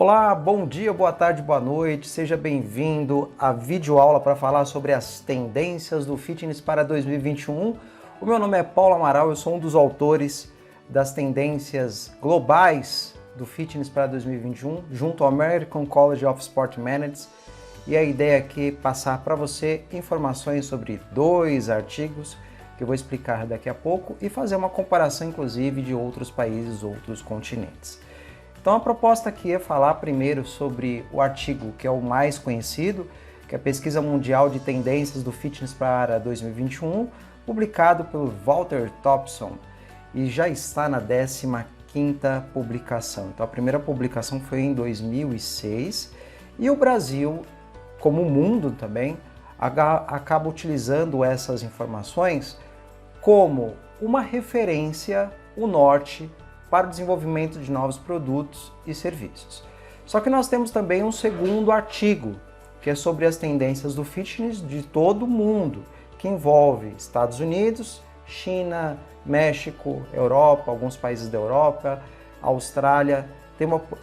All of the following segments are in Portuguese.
Olá, bom dia, boa tarde, boa noite, seja bem-vindo à videoaula para falar sobre as tendências do fitness para 2021. O meu nome é Paulo Amaral, eu sou um dos autores das tendências globais do fitness para 2021, junto ao American College of Sport Management, e a ideia aqui é passar para você informações sobre 2 artigos que eu vou explicar daqui a pouco e fazer uma comparação, inclusive, de outros países, outros continentes. Então a proposta aqui é falar primeiro sobre o artigo que é o mais conhecido, que é a Pesquisa Mundial de Tendências do Fitness para 2021, publicado pelo Walter Thompson, e já está na 15ª publicação. Então a primeira publicação foi em 2006, e o Brasil, como o mundo também, acaba utilizando essas informações como uma referência, o norte, para o desenvolvimento de novos produtos e serviços. Só que nós temos também um segundo artigo, que é sobre as tendências do fitness de todo o mundo, que envolve Estados Unidos, China, México, Europa, alguns países da Europa, Austrália,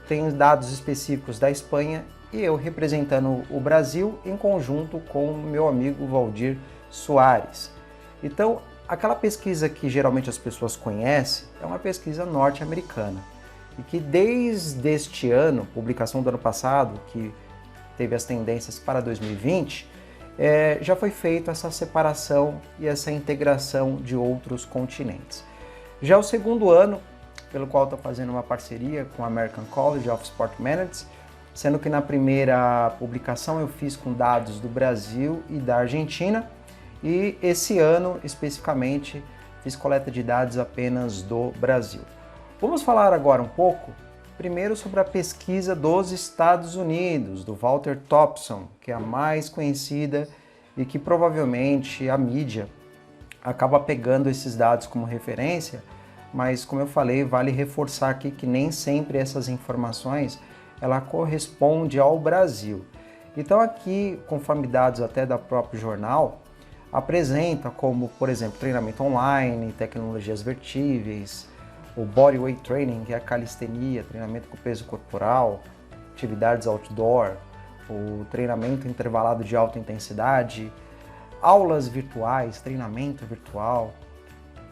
tem dados específicos da Espanha e eu representando o Brasil em conjunto com o meu amigo Valdir Soares. Então, aquela pesquisa que geralmente as pessoas conhecem é uma pesquisa norte-americana e que desde este ano, publicação do ano passado, que teve as tendências para 2020, já foi feita essa separação e essa integração de outros continentes. Já é o segundo ano pelo qual estou fazendo uma parceria com a American College of Sport Management, sendo que na primeira publicação eu fiz com dados do Brasil e da Argentina, e esse ano, especificamente, fiz coleta de dados apenas do Brasil. Vamos falar agora um pouco, primeiro sobre a pesquisa dos Estados Unidos, do Walter Thompson, que é a mais conhecida e que provavelmente a mídia acaba pegando esses dados como referência, mas como eu falei, vale reforçar aqui que nem sempre essas informações ela corresponde ao Brasil. Então aqui, conforme dados até da próprio jornal, apresenta como, por exemplo, treinamento online, tecnologias vertíveis, o bodyweight training, que é a calistenia, treinamento com peso corporal, atividades outdoor, o treinamento intervalado de alta intensidade, aulas virtuais, treinamento virtual.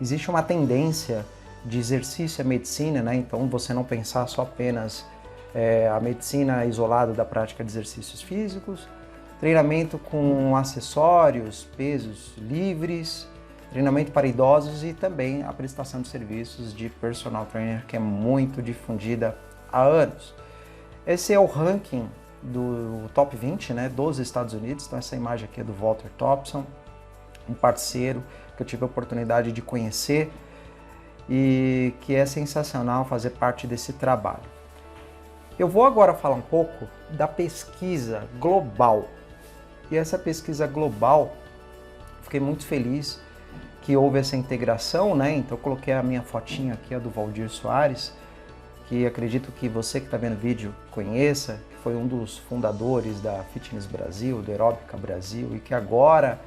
Existe uma tendência de exercício à medicina, né? Então você não pensar só apenas a medicina isolada da prática de exercícios físicos, treinamento com acessórios, pesos livres, treinamento para idosos e também a prestação de serviços de personal trainer, que é muito difundida há anos. Esse é o ranking do top 20, né, dos Estados Unidos. Então essa imagem aqui é do Walter Thompson, um parceiro que eu tive a oportunidade de conhecer e que é sensacional fazer parte desse trabalho. Eu vou agora falar um pouco da pesquisa global. E essa pesquisa global, fiquei muito feliz que houve essa integração, né? Então eu coloquei a minha fotinha aqui, a do Valdir Soares, que acredito que você que está vendo o vídeo conheça, que foi um dos fundadores da Fitness Brasil, do Aeróbica Brasil, e que agora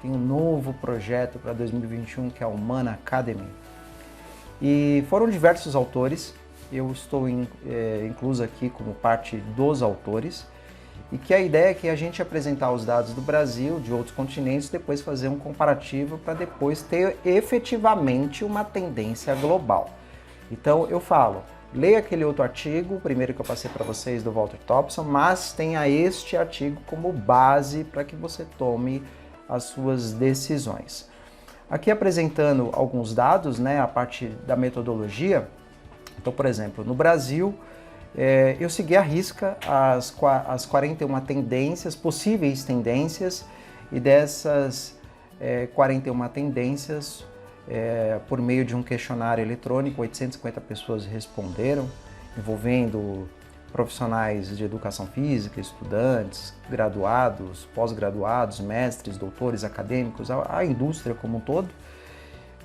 tem um novo projeto para 2021, que é a Humana Academy. E foram diversos autores, eu estou incluso aqui como parte dos autores, e que a ideia é que a gente apresentar os dados do Brasil, de outros continentes, depois fazer um comparativo para depois ter efetivamente uma tendência global. Então eu falo, leia aquele outro artigo, o primeiro que eu passei para vocês do Walter Thompson, mas tenha este artigo como base para que você tome as suas decisões. Aqui apresentando alguns dados, né, a parte da metodologia. Então, por exemplo, no Brasil, eu segui à risca as 41 tendências, possíveis tendências, e dessas 41 tendências, por meio de um questionário eletrônico, 850 pessoas responderam, envolvendo profissionais de educação física, estudantes, graduados, pós-graduados, mestres, doutores, acadêmicos, a indústria como um todo.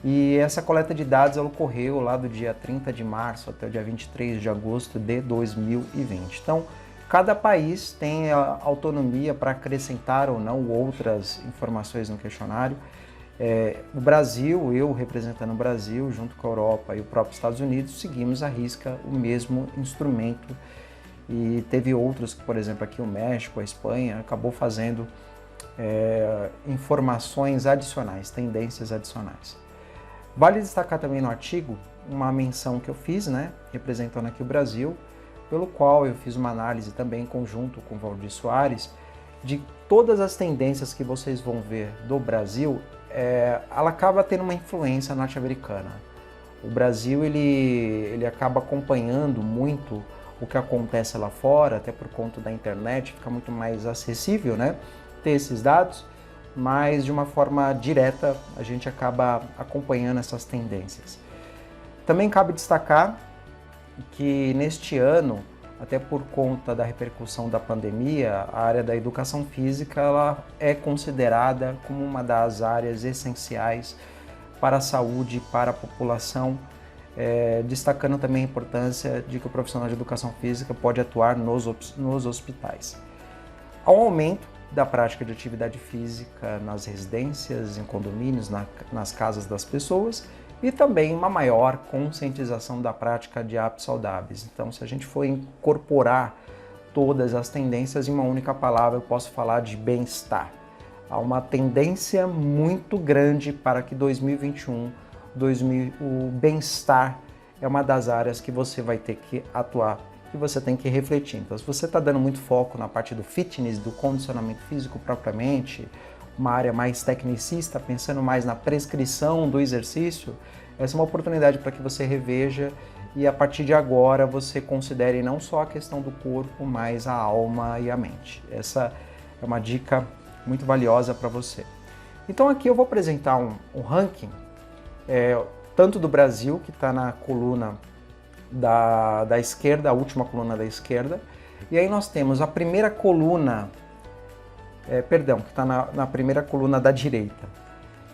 E essa coleta de dados ela ocorreu lá do dia 30 de março até o dia 23 de agosto de 2020. Então, cada país tem a autonomia para acrescentar ou não outras informações no questionário. O Brasil, eu representando o Brasil, junto com a Europa e o próprio Estados Unidos, seguimos à risca o mesmo instrumento e teve outros, por exemplo, aqui o México, a Espanha, acabou fazendo informações adicionais, tendências adicionais. Vale destacar também no artigo uma menção que eu fiz, né, representando aqui o Brasil, pelo qual eu fiz uma análise também em conjunto com o Valdir Soares, de todas as tendências que vocês vão ver do Brasil, ela acaba tendo uma influência norte-americana. O Brasil ele acaba acompanhando muito o que acontece lá fora, até por conta da internet, fica muito mais acessível, né, ter esses dados, mas de uma forma direta a gente acaba acompanhando essas tendências. Também cabe destacar que neste ano, até por conta da repercussão da pandemia, a área da educação física ela é considerada como uma das áreas essenciais para a saúde e para a população, destacando também a importância de que o profissional de educação física pode atuar nos hospitais. Há um aumento da prática de atividade física nas residências, em condomínios, nas casas das pessoas, e também uma maior conscientização da prática de hábitos saudáveis. Então, se a gente for incorporar todas as tendências em uma única palavra, eu posso falar de bem-estar. Há uma tendência muito grande para que 2021, o bem-estar é uma das áreas que você vai ter que atuar, que você tem que refletir. Então, se você está dando muito foco na parte do fitness, do condicionamento físico propriamente, uma área mais tecnicista, pensando mais na prescrição do exercício, essa é uma oportunidade para que você reveja e a partir de agora você considere não só a questão do corpo, mas a alma e a mente. Essa é uma dica muito valiosa para você. Então aqui eu vou apresentar um ranking, tanto do Brasil, que está na coluna da esquerda, a última coluna da esquerda, e aí nós temos a primeira coluna, que está na primeira coluna da direita.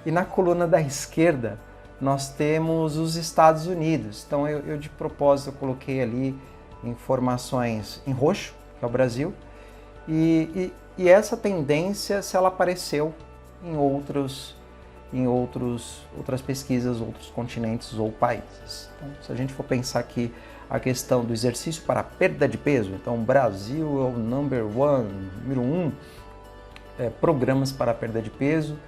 E na coluna da esquerda nós temos os Estados Unidos. Então eu de propósito coloquei ali informações em roxo, que é o Brasil, e essa tendência, se ela apareceu em outras pesquisas, outros continentes ou países. Então, se a gente for pensar aqui a questão do exercício para perda de peso, então o Brasil é o número 1, programas para perda de peso,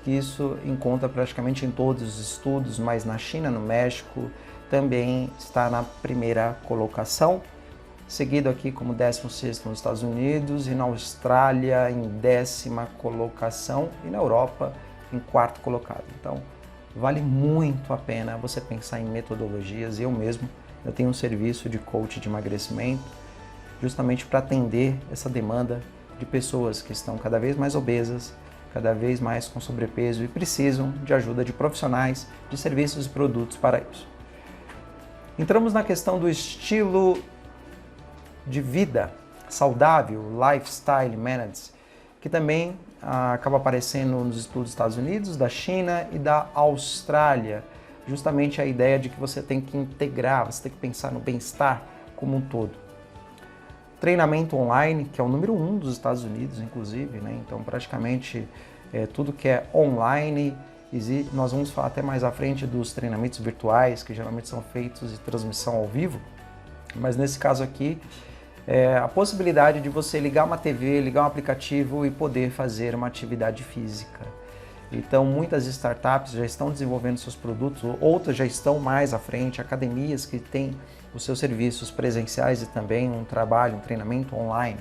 que isso encontra praticamente em todos os estudos, mas na China, no México, também está na primeira colocação, seguido aqui como 16º nos Estados Unidos e na Austrália em 10ª colocação e na Europa em 4º colocado. Então, vale muito a pena você pensar em metodologias. Eu tenho um serviço de coach de emagrecimento justamente para atender essa demanda de pessoas que estão cada vez mais obesas, cada vez mais com sobrepeso e precisam de ajuda de profissionais, de serviços e produtos para isso. Entramos na questão do estilo de vida saudável, lifestyle management, que também acaba aparecendo nos estudos dos Estados Unidos, da China e da Austrália. Justamente a ideia de que você tem que integrar, você tem que pensar no bem-estar como um todo. Treinamento online, que é o número 1 dos Estados Unidos, inclusive, né? Então praticamente tudo que é online, nós vamos falar até mais à frente dos treinamentos virtuais, que geralmente são feitos de transmissão ao vivo, mas nesse caso aqui, a possibilidade de você ligar uma TV, ligar um aplicativo e poder fazer uma atividade física. Então muitas startups já estão desenvolvendo seus produtos, outras já estão mais à frente, academias que têm os seus serviços presenciais e também um treinamento online.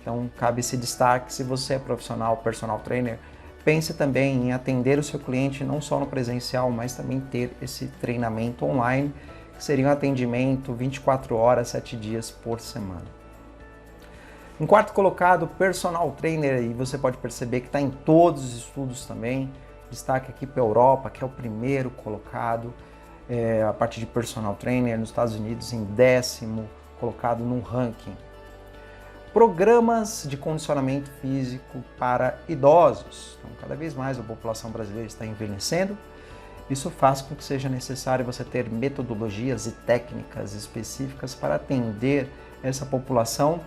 Então cabe esse destaque, se você é profissional, personal trainer, pense também em atender o seu cliente não só no presencial, mas também ter esse treinamento online, que seria um atendimento 24 horas, 7 dias por semana. Em 4º colocado, personal trainer, e você pode perceber que está em todos os estudos também. Destaque aqui para a Europa, que é o primeiro colocado, a parte de personal trainer, nos Estados Unidos em 10º colocado no ranking. Programas de condicionamento físico para idosos. Então, cada vez mais a população brasileira está envelhecendo. Isso faz com que seja necessário você ter metodologias e técnicas específicas para atender essa população.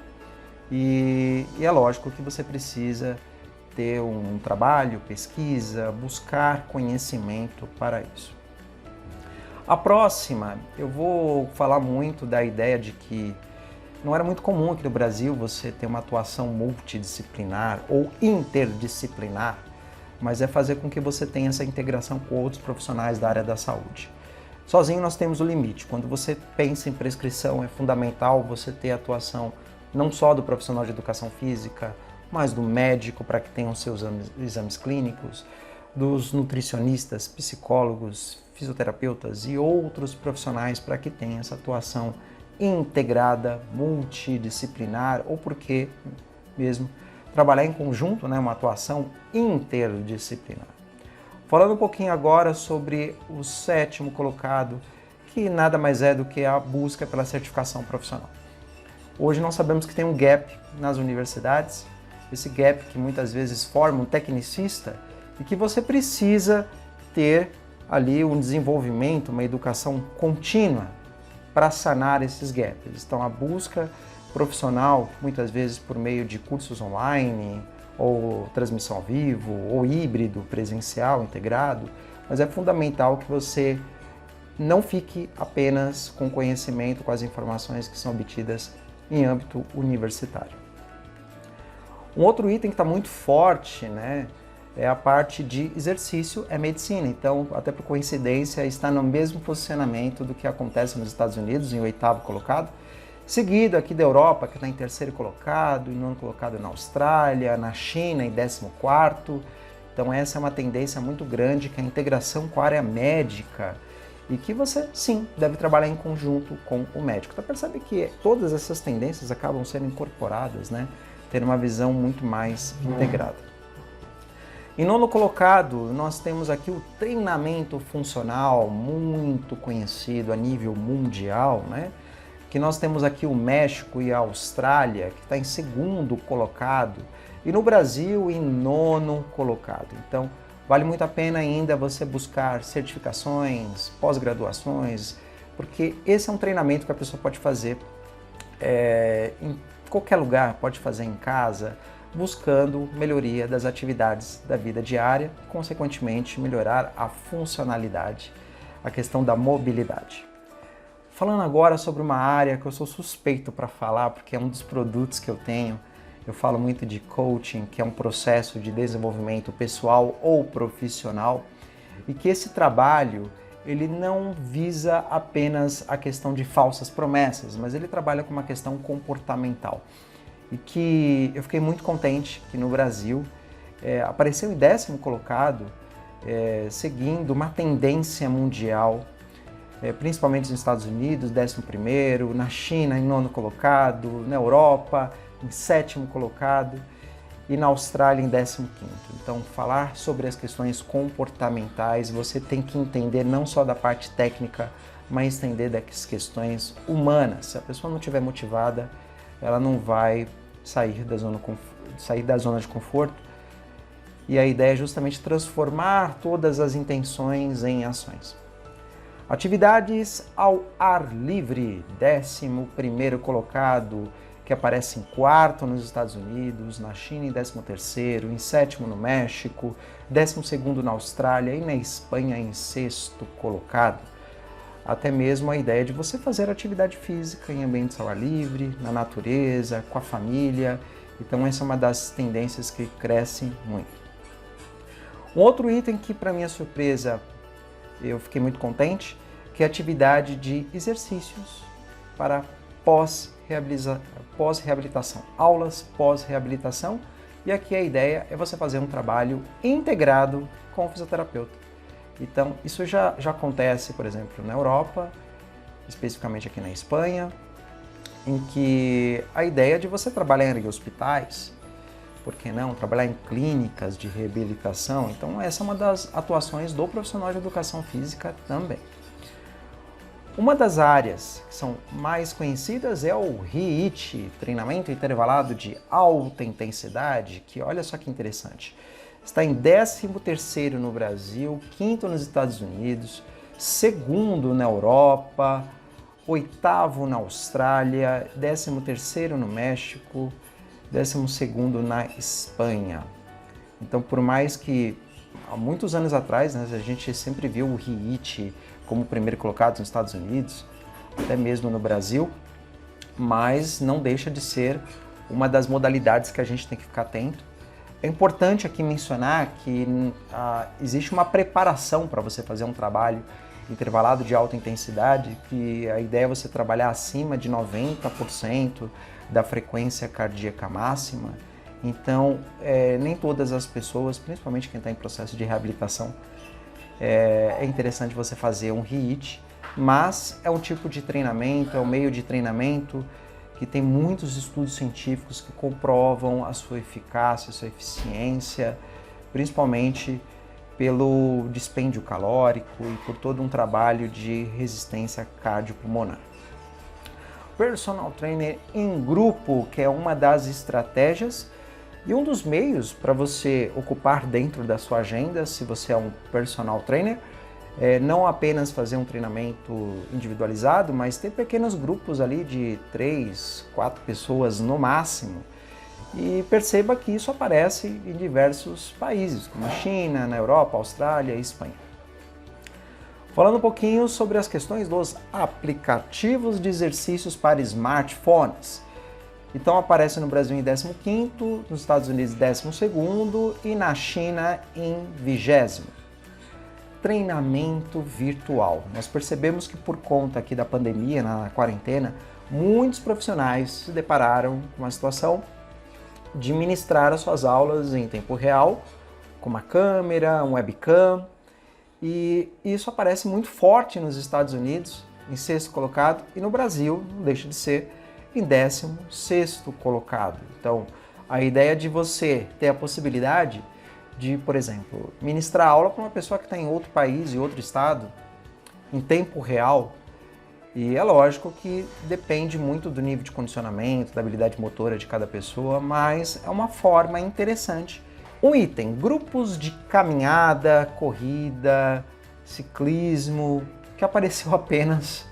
E é lógico que você precisa ter um trabalho, pesquisa, buscar conhecimento para isso. A próxima, eu vou falar muito da ideia de que não era muito comum aqui no Brasil você ter uma atuação multidisciplinar ou interdisciplinar, mas é fazer com que você tenha essa integração com outros profissionais da área da saúde. Sozinho nós temos o limite. Quando você pensa em prescrição, é fundamental você ter a atuação não só do profissional de educação física, mas do médico para que tenha os seus exames clínicos, dos nutricionistas, psicólogos, fisioterapeutas e outros profissionais para que tenha essa atuação integrada, multidisciplinar, ou porque mesmo trabalhar em conjunto, né, uma atuação interdisciplinar. Falando um pouquinho agora sobre o 7º colocado, que nada mais é do que a busca pela certificação profissional. Hoje nós sabemos que tem um gap nas universidades, esse gap que muitas vezes forma um tecnicista e que você precisa ter ali um desenvolvimento, uma educação contínua para sanar esses gaps. Então a busca profissional, muitas vezes por meio de cursos online, ou transmissão ao vivo, ou híbrido, presencial, integrado, mas é fundamental que você não fique apenas com conhecimento, com as informações que são obtidas em âmbito universitário. Um outro item que está muito forte, né, é a parte de exercício é medicina. Então, até por coincidência, está no mesmo posicionamento do que acontece nos Estados Unidos, em 8º colocado, seguido aqui da Europa, que está em 3º colocado, em 9º colocado na Austrália, na China em 14º. Então essa é uma tendência muito grande, que é a integração com a área médica e que você, sim, deve trabalhar em conjunto com o médico. Então percebe que todas essas tendências acabam sendo incorporadas, né? Ter uma visão muito mais integrada. Em 9º colocado, nós temos aqui o treinamento funcional, muito conhecido a nível mundial, né? Que nós temos aqui o México e a Austrália, que está em 2º colocado, e no Brasil em 9º colocado. Então, vale muito a pena ainda você buscar certificações, pós-graduações, porque esse é um treinamento que a pessoa pode fazer em qualquer lugar, pode fazer em casa, buscando melhoria das atividades da vida diária, consequentemente melhorar a funcionalidade, a questão da mobilidade. Falando agora sobre uma área que eu sou suspeito para falar, porque é um dos produtos que eu tenho, eu falo muito de coaching, que é um processo de desenvolvimento pessoal ou profissional, e que esse trabalho ele não visa apenas a questão de falsas promessas, mas ele trabalha com uma questão comportamental. E que eu fiquei muito contente que no Brasil apareceu em 10º colocado, seguindo uma tendência mundial, principalmente nos Estados Unidos, 11º, na China em 9º colocado, na Europa em 7º colocado e na Austrália em 15º. Então, falar sobre as questões comportamentais, você tem que entender não só da parte técnica, mas entender das questões humanas. Se a pessoa não estiver motivada, ela não vai sair da zona de conforto, e a ideia é justamente transformar todas as intenções em ações. Atividades ao ar livre, 11º colocado, que aparece em 4º nos Estados Unidos, na China em 13º, em 7º no México, 12º na Austrália e na Espanha em 6º colocado. Até mesmo a ideia de você fazer atividade física em ambientes ao ar livre, na natureza, com a família. Então essa é uma das tendências que cresce muito. Um outro item que, para minha surpresa, eu fiquei muito contente, que é a atividade de exercícios para pós-reabilitação, aulas pós-reabilitação. E aqui a ideia é você fazer um trabalho integrado com o fisioterapeuta. Então, isso já acontece, por exemplo, na Europa, especificamente aqui na Espanha, em que a ideia é de você trabalhar em hospitais, por que não? Trabalhar em clínicas de reabilitação. Então, essa é uma das atuações do profissional de educação física também. Uma das áreas que são mais conhecidas é o HIIT, treinamento intervalado de alta intensidade, que olha só que interessante. Está em 13º no Brasil, 5º nos Estados Unidos, 2º na Europa, 8º na Austrália, 13º no México, 12º na Espanha. Então, por mais que há muitos anos atrás, né, a gente sempre viu o HIIT como primeiro colocado nos Estados Unidos, até mesmo no Brasil, mas não deixa de ser uma das modalidades que a gente tem que ficar atento. É importante aqui mencionar que existe uma preparação para você fazer um trabalho intervalado de alta intensidade, que a ideia é você trabalhar acima de 90% da frequência cardíaca máxima. Então, nem todas as pessoas, principalmente quem está em processo de reabilitação, é interessante você fazer um HIIT, mas é um tipo de treinamento, é um meio de treinamento que tem muitos estudos científicos que comprovam a sua eficácia, a sua eficiência, principalmente pelo dispêndio calórico e por todo um trabalho de resistência cardiopulmonar. Personal Trainer em grupo, que é uma das estratégias e um dos meios para você ocupar dentro da sua agenda, se você é um personal trainer, não apenas fazer um treinamento individualizado, mas ter pequenos grupos ali de 3, 4 pessoas no máximo. E perceba que isso aparece em diversos países, como a China, na Europa, Austrália e Espanha. Falando um pouquinho sobre as questões dos aplicativos de exercícios para smartphones. Então aparece no Brasil em 15º, nos Estados Unidos 12º e na China em 20º. Treinamento virtual. Nós percebemos que por conta aqui da pandemia, na quarentena, muitos profissionais se depararam com uma situação de ministrar as suas aulas em tempo real, com uma câmera, um webcam, e isso aparece muito forte nos Estados Unidos, em 6º colocado, e no Brasil não deixa de ser em 16º colocado. Então, a ideia de você ter a possibilidade de, por exemplo, ministrar aula para uma pessoa que está em outro país, em outro estado, em tempo real, e é lógico que depende muito do nível de condicionamento, da habilidade motora de cada pessoa, mas é uma forma interessante. Um item, grupos de caminhada, corrida, ciclismo, que apareceu apenas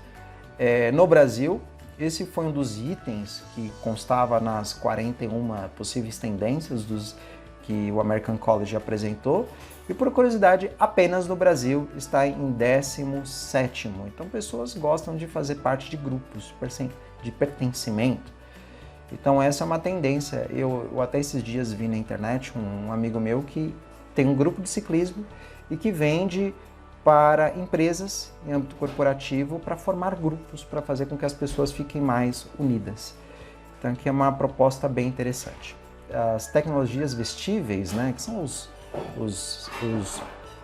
no Brasil. Esse foi um dos itens que constava nas 41 possíveis tendências que o American College apresentou. E por curiosidade, apenas no Brasil está em 17º. Então pessoas gostam de fazer parte de grupos, de pertencimento. Então essa é uma tendência. Eu até esses dias vi na internet um amigo meu que tem um grupo de ciclismo e que vende para empresas em âmbito corporativo para formar grupos, para fazer com que as pessoas fiquem mais unidas. Então aqui é uma proposta bem interessante. As tecnologias vestíveis, né, que são os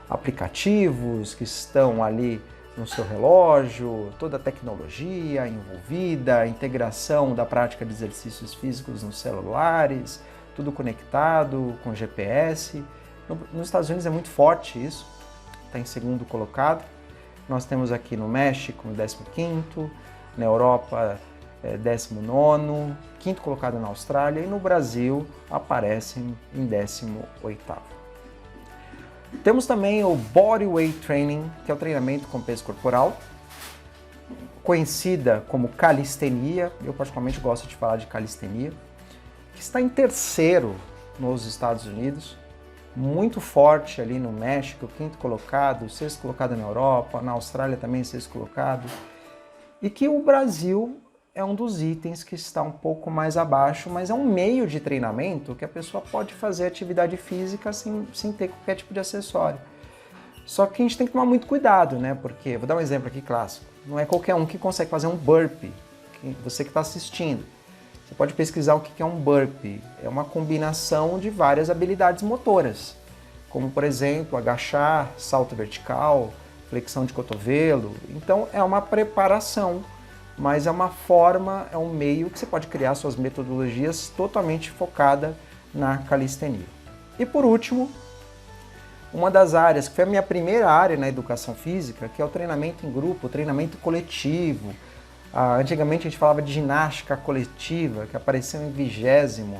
aplicativos que estão ali no seu relógio, toda a tecnologia envolvida, a integração da prática de exercícios físicos nos celulares, tudo conectado com GPS. Nos Estados Unidos é muito forte isso, está em 2º colocado. Nós temos aqui no México, 15º, na Europa, 19º, 5º colocado na Austrália e no Brasil aparece em 18º. Temos também o Bodyweight Training, que é o treinamento com peso corporal, conhecida como calistenia, eu particularmente gosto de falar de calistenia, que está em 3º nos Estados Unidos, muito forte ali no México, 5º colocado, 6º colocado na Europa, na Austrália também 6º colocado, e que o Brasil é um dos itens que está um pouco mais abaixo, mas é um meio de treinamento que a pessoa pode fazer atividade física sem ter qualquer tipo de acessório. Só que a gente tem que tomar muito cuidado, né? Porque, vou dar um exemplo aqui clássico, não é qualquer um que consegue fazer um burpee, você que está assistindo. Você pode pesquisar o que é um burpee. É uma combinação de várias habilidades motoras, como, por exemplo, agachar, salto vertical, flexão de cotovelo. Então, é uma preparação, mas é uma forma, é um meio que você pode criar suas metodologias totalmente focada na calistenia. E por último, uma das áreas, que foi a minha primeira área na educação física, que é o treinamento em grupo, o treinamento coletivo. Antigamente a gente falava de ginástica coletiva, que apareceu em 20º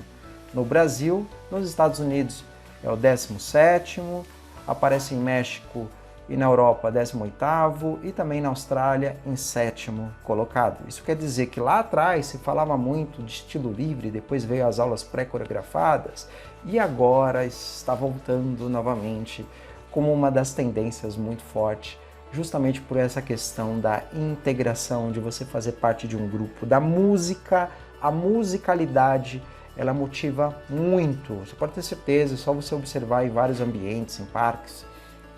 no Brasil. Nos Estados Unidos é o 17º, aparece em México e na Europa 18º e também na Austrália em 7º colocado. Isso quer dizer que lá atrás se falava muito de estilo livre, depois veio as aulas pré-coreografadas e agora está voltando novamente como uma das tendências muito forte justamente por essa questão da integração, de você fazer parte de um grupo, da música, a musicalidade, ela motiva muito. Você pode ter certeza, é só você observar em vários ambientes, em parques,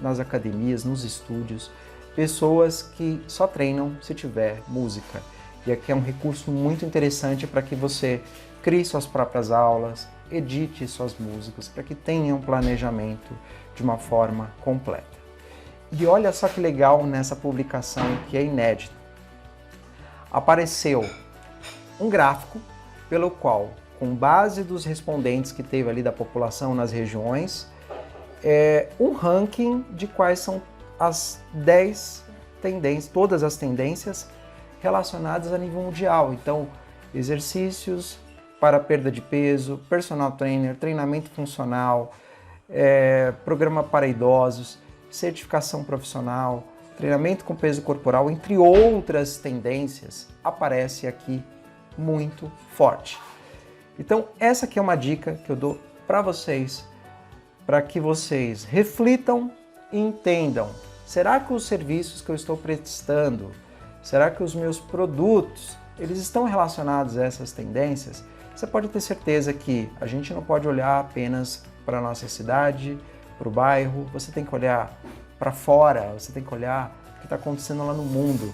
nas academias, nos estúdios, pessoas que só treinam se tiver música. E aqui é um recurso muito interessante para que você crie suas próprias aulas, edite suas músicas, para que tenha um planejamento de uma forma completa. E olha só que legal nessa publicação que é inédita. Apareceu um gráfico pelo qual, com base dos respondentes que teve ali da população nas regiões, um ranking de quais são as 10 tendências, todas as tendências relacionadas a nível mundial. Então, exercícios para perda de peso, personal trainer, treinamento funcional, programa para idosos, certificação profissional, treinamento com peso corporal, entre outras tendências, aparece aqui muito forte. Então, essa aqui é uma dica que eu dou para vocês, para que vocês reflitam e entendam. Será que os serviços que eu estou prestando, será que os meus produtos, eles estão relacionados a essas tendências? Você pode ter certeza que a gente não pode olhar apenas para a nossa cidade, para o bairro, você tem que olhar para fora, você tem que olhar o que está acontecendo lá no mundo.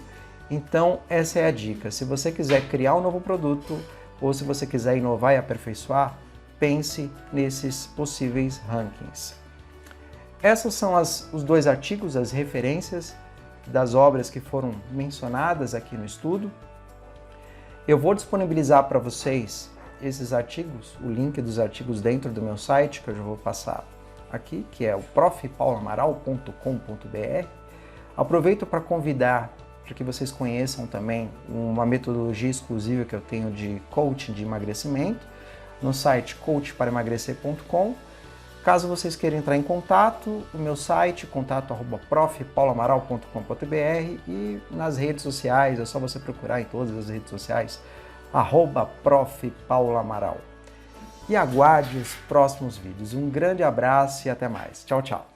Então, essa é a dica. Se você quiser criar um novo produto ou se você quiser inovar e aperfeiçoar, pense nesses possíveis rankings. Esses são os dois artigos, as referências das obras que foram mencionadas aqui no estudo. Eu vou disponibilizar para vocês esses artigos, o link dos artigos dentro do meu site, que eu já vou passar aqui, que é o profpaulamaral.com.br. Aproveito para convidar para que vocês conheçam também uma metodologia exclusiva que eu tenho de coaching de emagrecimento no site coachparaemagrecer.com. Caso vocês queiram entrar em contato, o meu site, contato@profpaulamaral.com.br, e nas redes sociais, é só você procurar em todas as redes sociais, @profpaulamaral. E aguarde os próximos vídeos. Um grande abraço e até mais. Tchau, tchau.